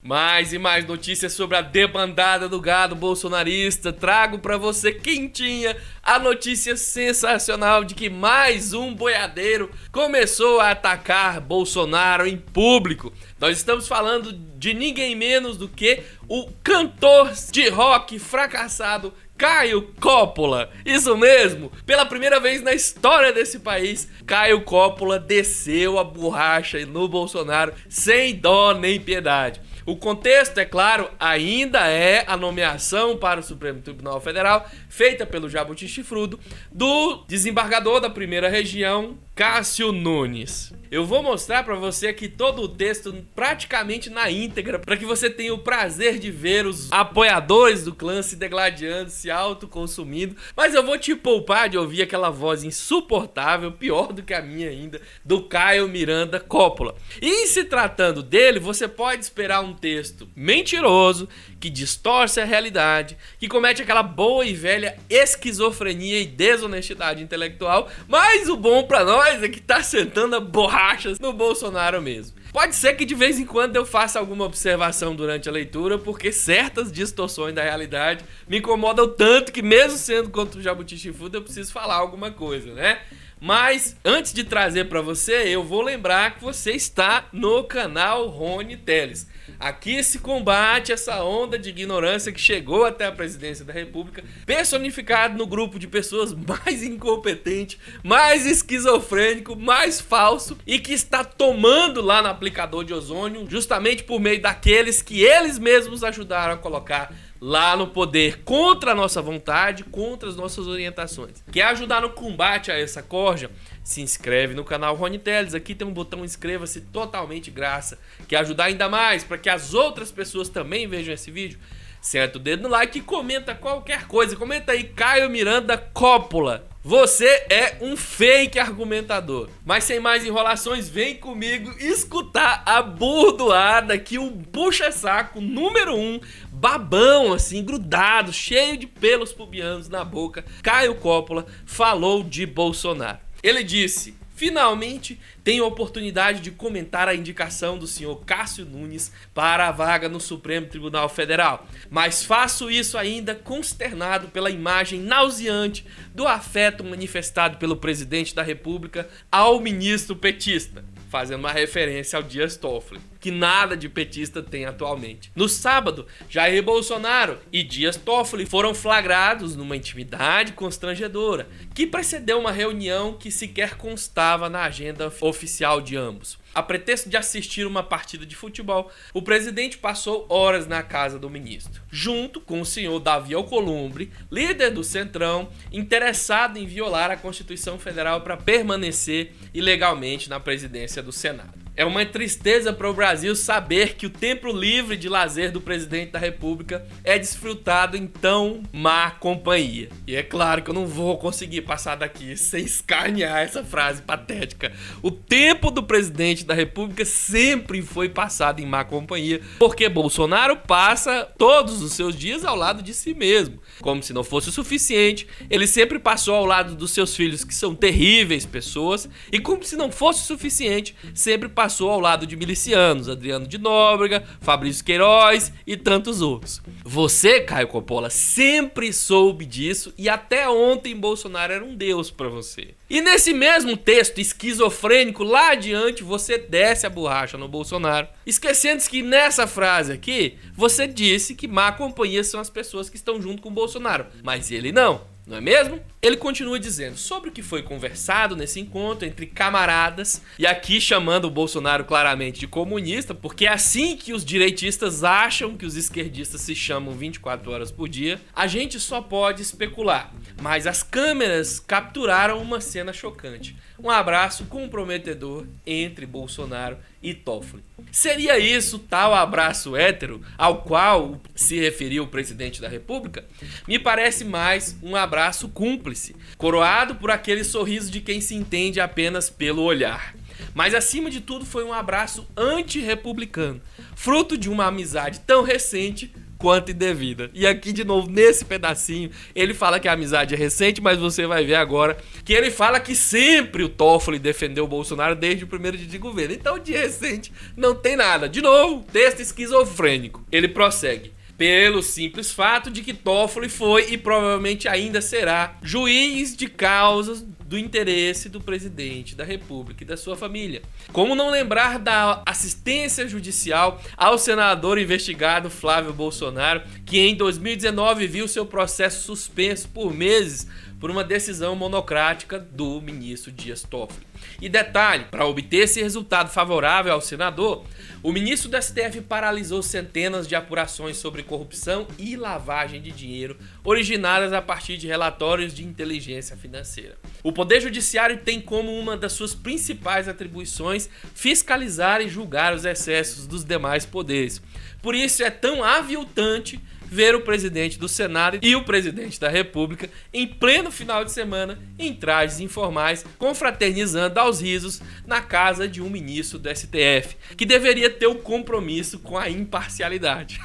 Mais e mais notícias sobre a debandada do gado bolsonarista. Trago pra você quentinha a notícia sensacional de que mais um boiadeiro começou a atacar Bolsonaro em público. Nós estamos falando de ninguém menos do que o cantor de rock fracassado Caio Coppola. Isso mesmo, pela primeira vez na história desse país, Caio Coppola desceu a borracha no Bolsonaro sem dó nem piedade. O contexto, é claro, ainda é a nomeação para o Supremo Tribunal Federal, feita pelo Jabuti Chifrudo, do desembargador da primeira região, Cássio Nunes. Eu vou mostrar para você aqui todo o texto praticamente na íntegra, para que você tenha o prazer de ver os apoiadores do clã se degladiando, se autoconsumindo. Mas eu vou te poupar de ouvir aquela voz insuportável, pior do que a minha ainda, do Caio Miranda Coppola. E em se tratando dele, você pode esperar um texto mentiroso, que distorce a realidade, que comete aquela boa e velha esquizofrenia e desonestidade intelectual, mas o bom pra nós é que tá sentando a borrachas no Bolsonaro mesmo. Pode ser que de vez em quando eu faça alguma observação durante a leitura, porque certas distorções da realidade me incomodam tanto que mesmo sendo contra o Jabuti Chifrudo eu preciso falar alguma coisa, né? Mas antes de trazer para você, eu vou lembrar que você está no canal Rony Teles. Aqui se combate essa onda de ignorância que chegou até a presidência da República, personificado no grupo de pessoas mais incompetente, mais esquizofrênico, mais falso e que está tomando lá no aplicador de ozônio justamente por meio daqueles que eles mesmos ajudaram a colocar lá no poder contra a nossa vontade, contra as nossas orientações. Quer ajudar no combate a essa corja? Se inscreve no canal Rony Teles. Aqui tem um botão inscreva-se totalmente graça. Quer ajudar ainda mais para que as outras pessoas também vejam esse vídeo? Senta o dedo no like e comenta qualquer coisa. Comenta aí, Caio Miranda Coppola. Você é um fake argumentador. Mas sem mais enrolações, vem comigo escutar a burdoada que o puxa-saco número 1, babão assim, grudado, cheio de pelos pubianos na boca, Caio Coppola, falou de Bolsonaro. Ele disse: finalmente tenho a oportunidade de comentar a indicação do senhor Cássio Nunes para a vaga no Supremo Tribunal Federal, mas faço isso ainda consternado pela imagem nauseante do afeto manifestado pelo presidente da República ao ministro petista, fazendo uma referência ao Dias Toffoli, que nada de petista tem atualmente. No sábado, Jair Bolsonaro e Dias Toffoli foram flagrados numa intimidade constrangedora, que precedeu uma reunião que sequer constava na agenda oficial de ambos. A pretexto de assistir uma partida de futebol, o presidente passou horas na casa do ministro, junto com o senhor Davi Alcolumbre, líder do Centrão, interessado em violar a Constituição Federal para permanecer ilegalmente na presidência do Senado. É uma tristeza para o Brasil saber que o tempo livre de lazer do presidente da República é desfrutado em tão má companhia. E é claro que eu não vou conseguir passar daqui sem escanear essa frase patética. O tempo do presidente da República sempre foi passado em má companhia, porque Bolsonaro passa todos os seus dias ao lado de si mesmo. Como se não fosse o suficiente, ele sempre passou ao lado dos seus filhos, que são terríveis pessoas, e como se não fosse o suficiente, sempre passou ao lado de milicianos, Adriano de Nóbrega, Fabrício Queiroz e tantos outros. Você, Caio Coppola, sempre soube disso e até ontem Bolsonaro era um deus pra você. E nesse mesmo texto esquizofrênico, lá adiante, você desce a borracha no Bolsonaro, esquecendo que nessa frase aqui, você disse que má companhia são as pessoas que estão junto com o Bolsonaro, mas ele não. Não é mesmo? Ele continua dizendo sobre o que foi conversado nesse encontro entre camaradas, e aqui chamando o Bolsonaro claramente de comunista, porque é assim que os direitistas acham que os esquerdistas se chamam 24 horas por dia. A gente só pode especular, mas as câmeras capturaram uma cena chocante. Um abraço comprometedor entre Bolsonaro e Toffoli. Seria isso tal abraço hétero ao qual se referiu o presidente da República? Me parece mais um abraço cúmplice, coroado por aquele sorriso de quem se entende apenas pelo olhar. Mas acima de tudo foi um abraço anti-republicano, fruto de uma amizade tão recente quanto indevida. E aqui, de novo, nesse pedacinho, ele fala que a amizade é recente, mas você vai ver agora que ele fala que sempre o Toffoli defendeu o Bolsonaro desde o primeiro dia de governo. Então, de recente, não tem nada. De novo, texto esquizofrênico. Ele prossegue. Pelo simples fato de que Toffoli foi e provavelmente ainda será juiz de causas do interesse do presidente da República e da sua família. Como não lembrar da assistência judicial ao senador investigado Flávio Bolsonaro, que em 2019 viu seu processo suspenso por meses por uma decisão monocrática do ministro Dias Toffoli. E detalhe, para obter esse resultado favorável ao senador, o ministro do STF paralisou centenas de apurações sobre corrupção e lavagem de dinheiro originadas a partir de relatórios de inteligência financeira. O Poder Judiciário tem como uma das suas principais atribuições fiscalizar e julgar os excessos dos demais poderes. Por isso é tão aviltante ver o presidente do Senado e o presidente da República em pleno final de semana em trajes informais, confraternizando aos risos na casa de um ministro do STF, que deveria ter o compromisso com a imparcialidade.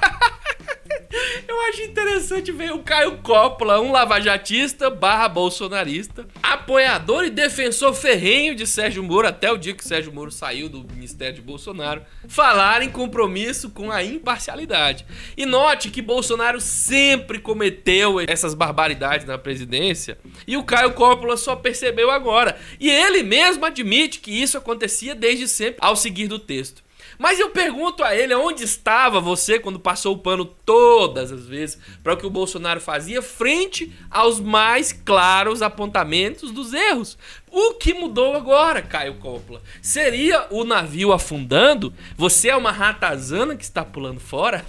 Eu acho interessante ver o Caio Coppola, um lavajatista / bolsonarista, apoiador e defensor ferrenho de Sérgio Moro, até o dia que Sérgio Moro saiu do ministério de Bolsonaro, falar em compromisso com a imparcialidade. E note que Bolsonaro sempre cometeu essas barbaridades na presidência e o Caio Coppola só percebeu agora. E ele mesmo admite que isso acontecia desde sempre ao seguir do texto. Mas eu pergunto a ele, onde estava você quando passou o pano todas as vezes para o que o Bolsonaro fazia frente aos mais claros apontamentos dos erros? O que mudou agora, Caio Coppola? Seria o navio afundando? Você é uma ratazana que está pulando fora?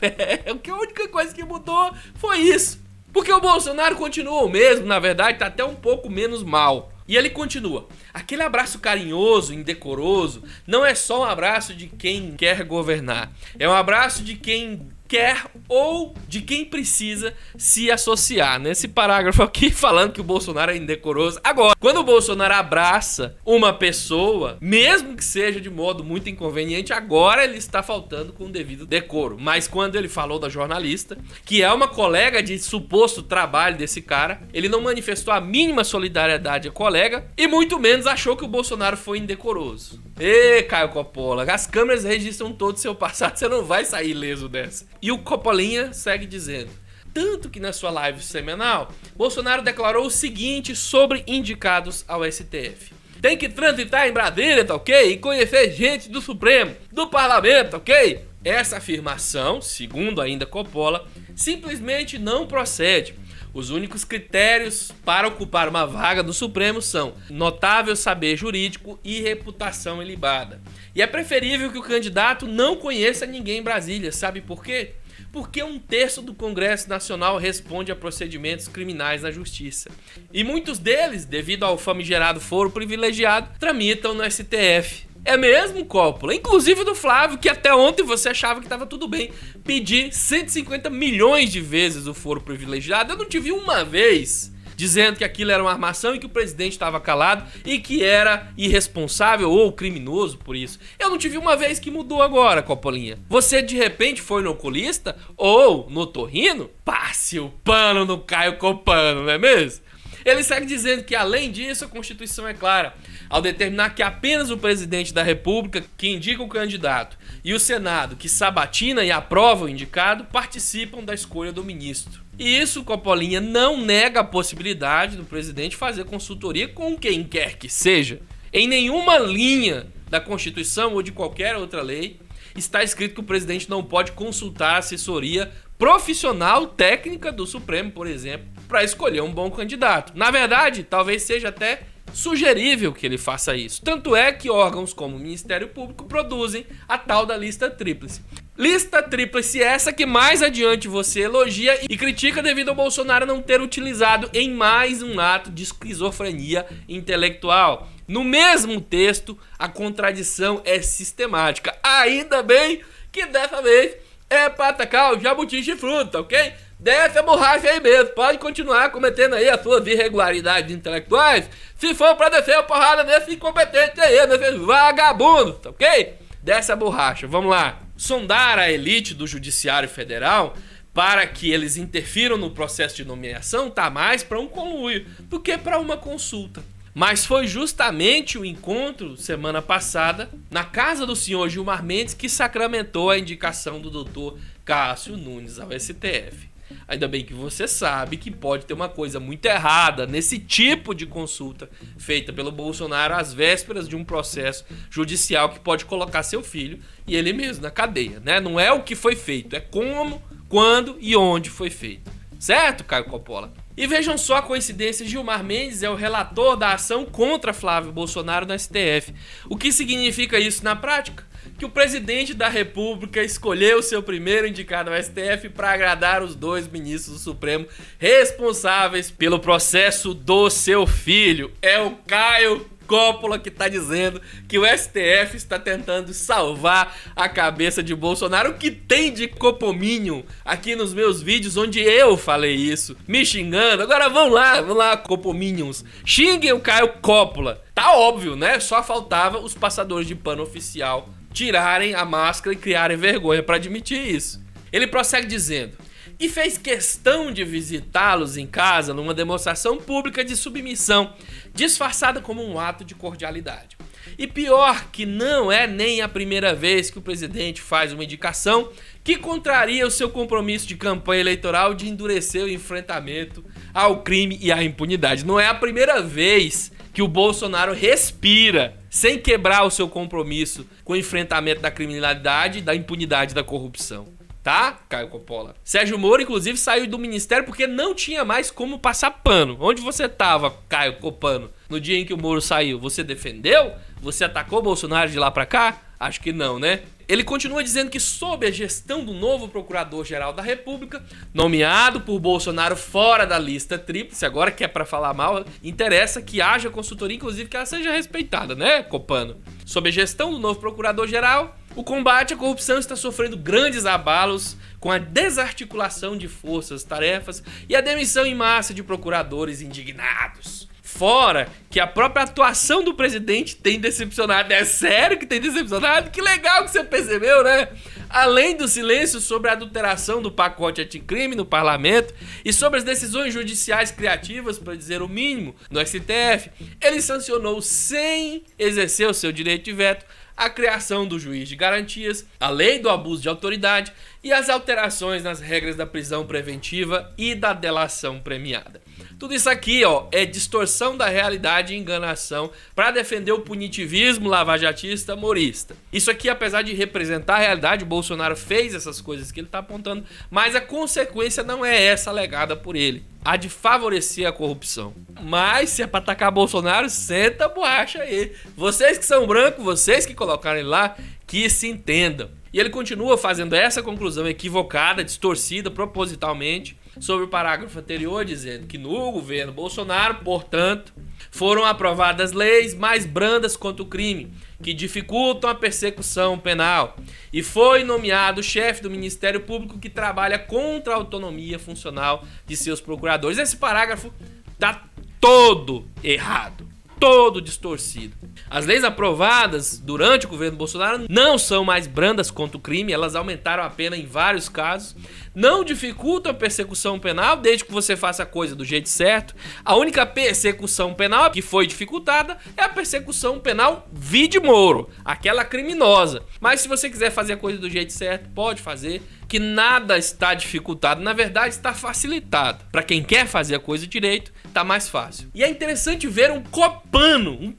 A única coisa que mudou foi isso. Porque o Bolsonaro continua o mesmo, na verdade, tá até um pouco menos mal. E ele continua. Aquele abraço carinhoso, indecoroso, não é só um abraço de quem quer governar. É um abraço de quem quer ou de quem precisa se associar. Nesse parágrafo aqui falando que o Bolsonaro é indecoroso. Agora, quando o Bolsonaro abraça uma pessoa, mesmo que seja de modo muito inconveniente, agora ele está faltando com o devido decoro. Mas quando ele falou da jornalista, que é uma colega de suposto trabalho desse cara, ele não manifestou a mínima solidariedade à colega e muito menos achou que o Bolsonaro foi indecoroso. Ê, Caio Coppola, as câmeras registram todo o seu passado, você não vai sair ileso dessa. E o Coppolinha segue dizendo. Tanto que na sua live semanal, Bolsonaro declarou o seguinte sobre indicados ao STF. Tem que transitar em Brasília, tá ok? E conhecer gente do Supremo, do Parlamento, tá ok? Essa afirmação, segundo ainda Coppola, simplesmente não procede. Os únicos critérios para ocupar uma vaga no Supremo são notável saber jurídico e reputação ilibada. E é preferível que o candidato não conheça ninguém em Brasília. Sabe por quê? Porque 1/3 do Congresso Nacional responde a procedimentos criminais na Justiça. E muitos deles, devido ao famigerado foro privilegiado, tramitam no STF. É mesmo, Coppola? Inclusive do Flávio, que até ontem você achava que estava tudo bem. Pedir 150 milhões de vezes o foro privilegiado. Eu não te vi uma vez dizendo que aquilo era uma armação e que o presidente estava calado e que era irresponsável ou criminoso por isso. Eu não te vi uma vez que mudou agora, Coppolinha. Você de repente foi no oculista ou no otorrino? Passe o pano no Caio Copano, não é mesmo? Ele segue dizendo que, além disso, a Constituição é clara ao determinar que apenas o presidente da República, que indica o candidato, e o Senado, que sabatina e aprova o indicado, participam da escolha do ministro. E isso, Coppolinha, não nega a possibilidade do presidente fazer consultoria com quem quer que seja. Em nenhuma linha da Constituição ou de qualquer outra lei está escrito que o presidente não pode consultar a assessoria profissional técnica do Supremo, por exemplo, para escolher um bom candidato. Na verdade, talvez seja até sugerível que ele faça isso. Tanto é que órgãos como o Ministério Público produzem a tal da lista tríplice. Lista tríplice essa que mais adiante você elogia e critica devido ao Bolsonaro não ter utilizado em mais um ato de esquizofrenia intelectual. No mesmo texto, a contradição é sistemática. Ainda bem que dessa vez é pra atacar o jabuti chifrudo, tá ok? Desce a borracha aí mesmo, pode continuar cometendo aí as suas irregularidades intelectuais, se for pra descer a porrada nesse incompetente aí, nesse vagabundo, tá ok? Desce a borracha, vamos lá. Sondar a elite do Judiciário Federal para que eles interfiram no processo de nomeação tá mais para um conluio do que para uma consulta. Mas foi justamente o encontro, semana passada, na casa do senhor Gilmar Mendes, que sacramentou a indicação do doutor Cássio Nunes ao STF. Ainda bem que você sabe que pode ter uma coisa muito errada nesse tipo de consulta feita pelo Bolsonaro às vésperas de um processo judicial que pode colocar seu filho e ele mesmo na cadeia, né? Não é o que foi feito, é como, quando e onde foi feito. Certo, Caio Coppola? E vejam só a coincidência, Gilmar Mendes é o relator da ação contra Flávio Bolsonaro no STF. O que significa isso na prática? Que o presidente da República escolheu seu primeiro indicado ao STF para agradar os dois ministros do Supremo responsáveis pelo processo do seu filho. É o Caio Coppola que está dizendo que o STF está tentando salvar a cabeça de Bolsonaro. O que tem de copomínio aqui nos meus vídeos onde eu falei isso, me xingando. Agora vamos lá, copomínions, xinguem o Caio Coppola. Tá óbvio, né? Só faltava os passadores de pano oficial tirarem a máscara e criarem vergonha para admitir isso. Ele prossegue dizendo: e fez questão de visitá-los em casa numa demonstração pública de submissão, disfarçada como um ato de cordialidade. E pior que não é nem a primeira vez que o presidente faz uma indicação que contraria o seu compromisso de campanha eleitoral de endurecer o enfrentamento ao crime e à impunidade. Não é a primeira vez que o Bolsonaro respira sem quebrar o seu compromisso com o enfrentamento da criminalidade, da impunidade e da corrupção. Tá, Caio Coppola? Sérgio Moro, inclusive, saiu do ministério porque não tinha mais como passar pano. Onde você tava, Caio Copano, no dia em que o Moro saiu? Você defendeu? Você atacou o Bolsonaro de lá pra cá? Acho que não, né? Ele continua dizendo que sob a gestão do novo Procurador-Geral da República, nomeado por Bolsonaro fora da lista tríplice, agora que é pra falar mal, interessa que haja consultoria, inclusive que ela seja respeitada, né, Copano? Sob a gestão do novo Procurador-Geral, o combate à corrupção está sofrendo grandes abalos com a desarticulação de forças, tarefas e a demissão em massa de procuradores indignados. Fora que a própria atuação do presidente tem decepcionado. É sério que tem decepcionado? Que legal que você percebeu, né? Além do silêncio sobre a adulteração do pacote anticrime no parlamento e sobre as decisões judiciais criativas, para dizer o mínimo, no STF, ele sancionou, sem exercer o seu direito de veto, a criação do juiz de garantias, a lei do abuso de autoridade e as alterações nas regras da prisão preventiva e da delação premiada. Tudo isso aqui, ó, é distorção da realidade e enganação para defender o punitivismo lavajatista morista. Isso aqui, apesar de representar a realidade, o Bolsonaro fez essas coisas que ele está apontando, mas a consequência não é essa alegada por ele, a de favorecer a corrupção. Mas se é para atacar Bolsonaro, senta a borracha aí. Vocês que são brancos, vocês que colocaram ele lá, que se entendam. E ele continua fazendo essa conclusão equivocada, distorcida propositalmente, sobre o parágrafo anterior, dizendo que no governo Bolsonaro, portanto, foram aprovadas leis mais brandas contra o crime, que dificultam a persecução penal, e foi nomeado o chefe do Ministério Público que trabalha contra a autonomia funcional de seus procuradores. Esse parágrafo tá todo errado, todo distorcido. As leis aprovadas durante o governo Bolsonaro não são mais brandas contra o crime, elas aumentaram a pena em vários casos, não dificultam a persecução penal desde que você faça a coisa do jeito certo. A única persecução penal que foi dificultada é a persecução penal vide Moro, aquela criminosa. Mas se você quiser fazer a coisa do jeito certo, pode fazer, que nada está dificultado, na verdade está facilitado. Para quem quer fazer a coisa direito, tá mais fácil. E é interessante ver um copano,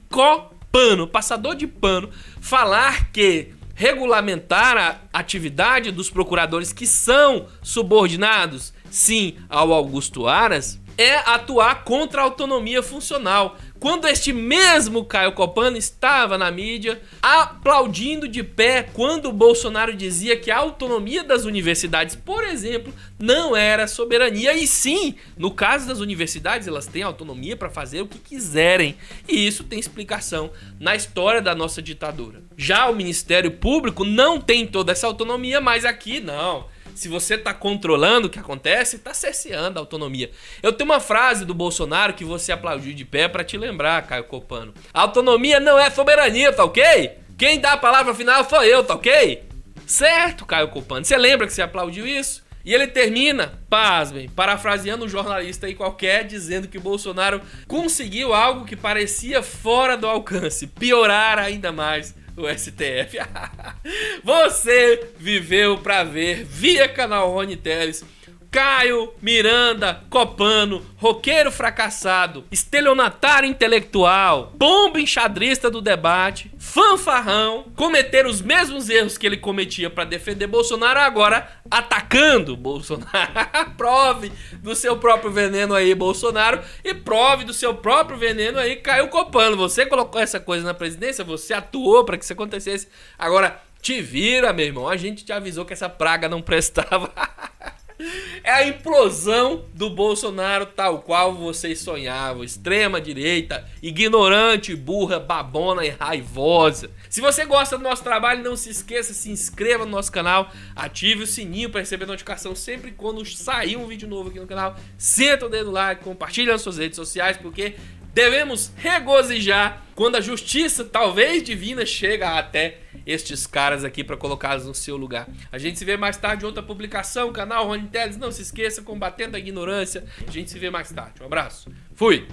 passador de pano, falar que regulamentar a atividade dos procuradores que são subordinados, sim, ao Augusto Aras, é atuar contra a autonomia funcional. Quando este mesmo Caio Copano estava na mídia aplaudindo de pé quando o Bolsonaro dizia que a autonomia das universidades, por exemplo, não era soberania. E sim, no caso das universidades, elas têm autonomia para fazer o que quiserem. E isso tem explicação na história da nossa ditadura. Já o Ministério Público não tem toda essa autonomia, mas aqui não. Se você tá controlando o que acontece, tá cerceando a autonomia. Eu tenho uma frase do Bolsonaro que você aplaudiu de pé pra te lembrar, Caio Copano. A autonomia não é soberania, tá ok? Quem dá a palavra final sou eu, tá ok? Certo, Caio Copano. Você lembra que você aplaudiu isso? E ele termina, pasmem, parafraseando um jornalista aí qualquer, dizendo que o Bolsonaro conseguiu algo que parecia fora do alcance, piorar ainda mais o STF. Você viveu pra ver via canal Rony Teles Caio Miranda Copano, roqueiro fracassado, estelionatário intelectual, bomba enxadrista do debate, fanfarrão, cometer os mesmos erros que ele cometia para defender Bolsonaro, agora atacando Bolsonaro. Prove do seu próprio veneno aí, Bolsonaro, e prove do seu próprio veneno aí, Caio Copano. Você colocou essa coisa na presidência, você atuou para que isso acontecesse. Agora, te vira, meu irmão. A gente te avisou que essa praga não prestava. É a implosão do Bolsonaro tal qual vocês sonhavam. Extrema direita, ignorante, burra, babona e raivosa. Se você gosta do nosso trabalho, não se esqueça, se inscreva no nosso canal, ative o sininho para receber notificação sempre quando sair um vídeo novo aqui no canal. Senta o dedo lá, compartilha nas suas redes sociais, porque devemos regozijar quando a justiça, talvez divina, chega até estes caras aqui para colocá-los no seu lugar. A gente se vê mais tarde em outra publicação, canal Rony Teles. Não se esqueça, combatendo a ignorância. A gente se vê mais tarde. Um abraço. Fui!